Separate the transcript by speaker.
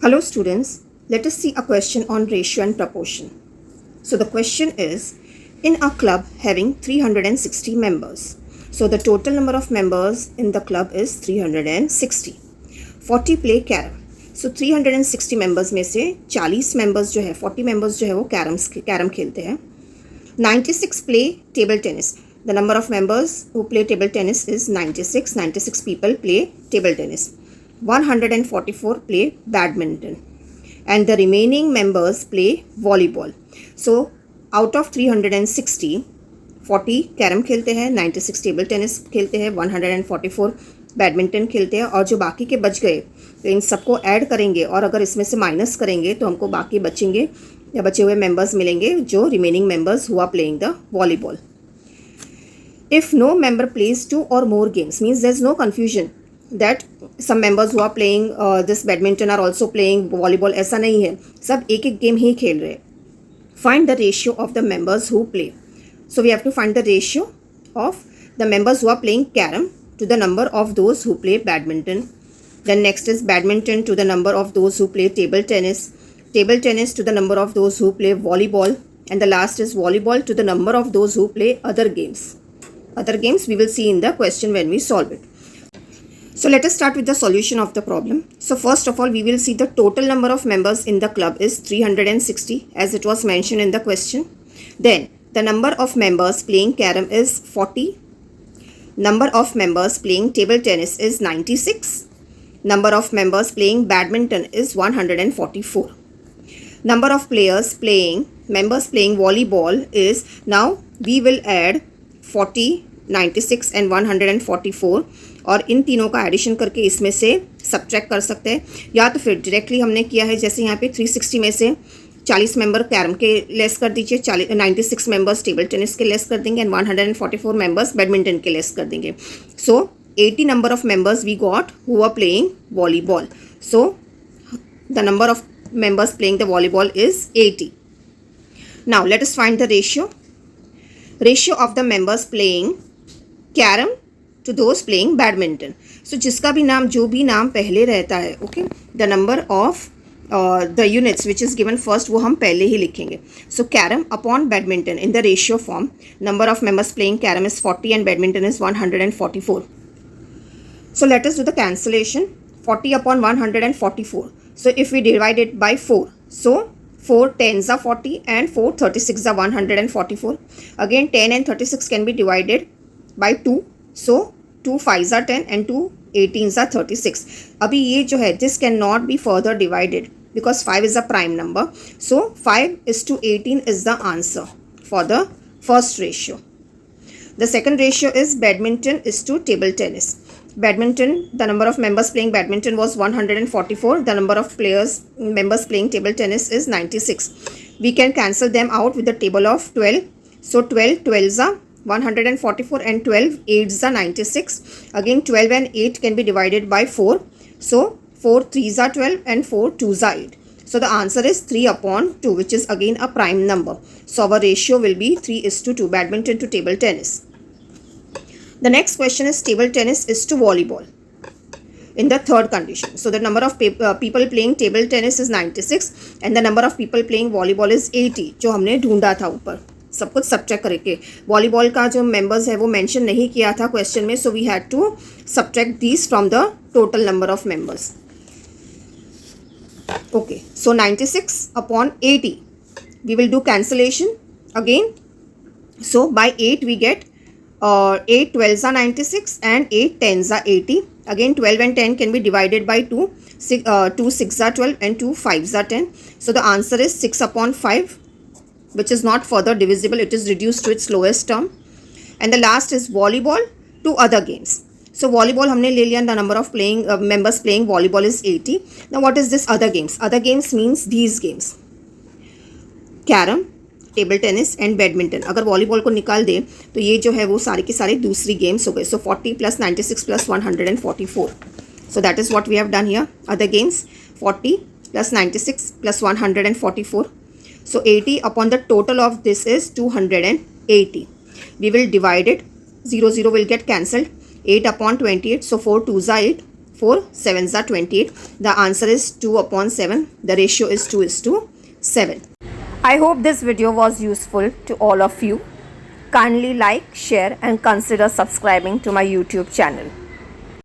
Speaker 1: Hello students, let us see a question on ratio and proportion. So the question is, in a club having 360 members. So the total number of members in the club is 360. 40 play carrom. So 360 members में से 40 members जो है 40 members जो है वो carrom खेलते हैं. 96 play table tennis. The number of members who play table tennis is 96. 96 people play table tennis. 144 play badminton and the remaining members play volleyball. So out of 360, 40 carrom खेलते हैं, 96 table tennis खेलते हैं, 144 badminton खेलते हैं और जो बाकी के बच गए तो इन सबको ऐड करेंगे और अगर इसमें से माइनस करेंगे तो हमको बाकी बचेंगे या बचे हुए मेंबर्स मिलेंगे जो remaining members who are playing the volleyball. If no member plays 2 or more games, means there's no confusion that some members who are playing this badminton are also playing volleyball. ऐसा नहीं है, सब एक एक game ही खेल रहे हैं. Find the ratio of the members who play. So we have to find the ratio of the members who are playing carrom to the number of those who play badminton. Then next is badminton to the number of those who play table tennis to the number of those who play volleyball, and the last is volleyball to the number of those who play other games. Other games we will see in the question when we solve it. So let us start with the solution of the problem. So first of all, we will see the total number of members in the club is 360 as it was mentioned in the question. Then the number of members playing carrom is 40. Number of members playing table tennis is 96. Number of members playing badminton is 144. Number of members playing volleyball is, now we will add 40, 96 and 144 और इन तीनों का addition करके इसमें से subtract कर सकते हैं या तो फिर डायरेक्टली हमने किया है जैसे यहाँ पे 360 में से 40 मेंबर कैरम के लेस कर दीजिए, 96 मेंबर्स टेबल टेनिस के लेस कर देंगे एंड 144 मेंबर्स बैडमिंटन के लेस कर देंगे. सो 80 number of members we got who are playing volleyball. So the number of members playing the volleyball is 80. Now let us find the ratio of the members playing carrom to those playing badminton. So जिसका भी नाम जो भी नाम पहले रहता है, okay, the number of the units which is given first वो हम पहले ही लिखेंगे. So carrom upon badminton in the ratio form, number of members playing carrom is 40 and badminton is 144. So let us do the cancellation. 40 upon 144. So if we divide it by 4, so 4 10s are 40 and 4 36 are 144. Again 10 and 36 can be divided by 2. So 2 5s are 10 and 2 18s are 36. अभी ये जो है this cannot be further divided because 5 is a prime number. So 5:18 is the answer for the first ratio. The second ratio is badminton is to table tennis. Badminton, the number of members playing badminton was 144. The number of members playing table tennis is 96. We can cancel them out with the table of 12. So 12 12s are 144 and 12 8s are 96. Again 12 and 8 can be divided by 4. So 4 3s are 12 and 4 2s are 8. So the answer is 3 upon 2, which is again a prime number. So our ratio will be 3:2, badminton to table tennis. The next question is table tennis is to volleyball in the third condition. So the number of people playing table tennis is 96 and the number of people playing volleyball is 80 जो हमने ढूंढा था ऊपर सब कुछ subtract करके. Volleyball का जो मेंबर्स है वो मेंशन नहीं किया था क्वेश्चन में, so we had to subtract these from the total number of members. Okay, so 96 upon 80, we will do cancellation again. So by 8 we get 8 12s are 96 and 8 10s are 80. Again 12 and 10 can be divided by 2. 2 6 are 12 and 2 5s are 10. So the answer is 6 upon 5, which is not further divisible. It is reduced to its lowest term. And the last is volleyball to other games. So volleyball हमने ले लिया. The number of members playing volleyball is 80. Now what is this other games? Other games means these games: carrom, table tennis and badminton. अगर volleyball को निकाल दें तो ये जो है वो सारे के सारे दूसरी गेम्स हो गए. So 40 + 96 + 144. So that is what we have done here. Other games 40 + 96 + 144. So 80 upon the total of this is 280. We will divide it. 0 0 will get cancelled. 8 upon 28. So 4 2s are 8. 4 7s are 28. The answer is 2 upon 7. The ratio is 2:7. I hope this video was useful to all of you. Kindly like, share and consider subscribing to my YouTube channel.